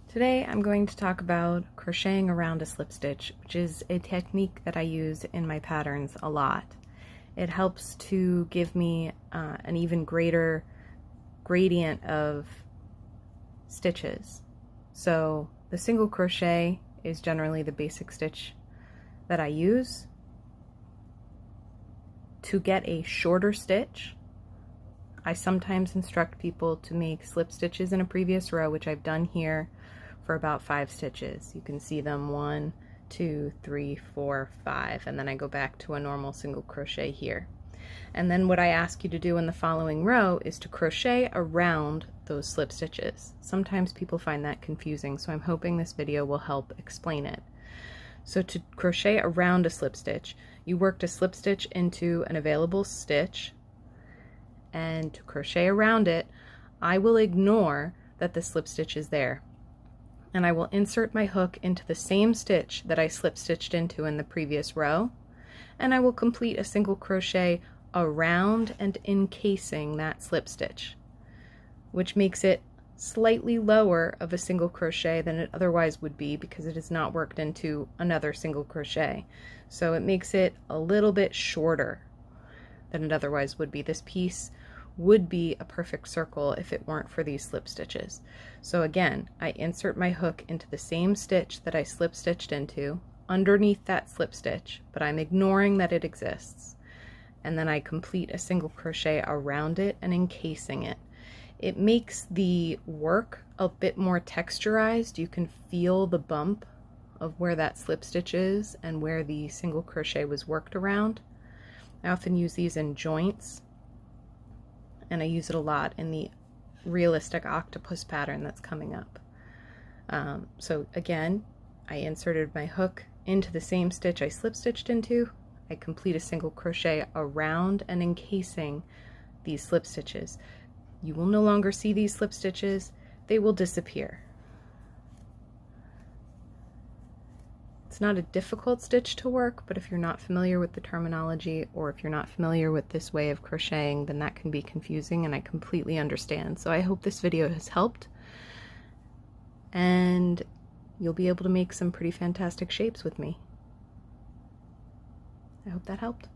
Today I'm going to talk about crocheting around a slip stitch, which is a technique that I use in my patterns a lot. It helps to give me an even greater gradient of stitches. So the single crochet is generally the basic stitch that I use. To get a shorter stitch, I sometimes instruct people to make slip stitches in a previous row, which I've done here for about 5 stitches. You can see them 1, 2, 3, 4, 5, and then I go back to a normal single crochet here. And then what I ask you to do in the following row is to crochet around those slip stitches. Sometimes people find that confusing, so I'm hoping this video will help explain it. So to crochet around a slip stitch, you worked a slip stitch into an available stitch, and to crochet around it, I will ignore that the slip stitch is there, and I will insert my hook into the same stitch that I slip stitched into in the previous row, and I will complete a single crochet around and encasing that slip stitch, which makes it slightly lower of a single crochet than it otherwise would be because it is not worked into another single crochet. So it makes it a little bit shorter than it otherwise would be. This piece would be a perfect circle if it weren't for these slip stitches. So again, I insert my hook into the same stitch that I slip stitched into underneath that slip stitch, but I'm ignoring that it exists. And then I complete a single crochet around it and encasing it. It makes the work a bit more texturized. You can feel the bump of where that slip stitch is and where the single crochet was worked around. I often use these in joints, and I use it a lot in the realistic octopus pattern that's coming up. So again, I inserted my hook into the same stitch I slip stitched into. I complete a single crochet around and encasing these slip stitches. You will no longer see these slip stitches, they will disappear. It's not a difficult stitch to work, but if you're not familiar with the terminology, or if you're not familiar with this way of crocheting, then that can be confusing, and I completely understand. So I hope this video has helped, and you'll be able to make some pretty fantastic shapes with me. I hope that helped.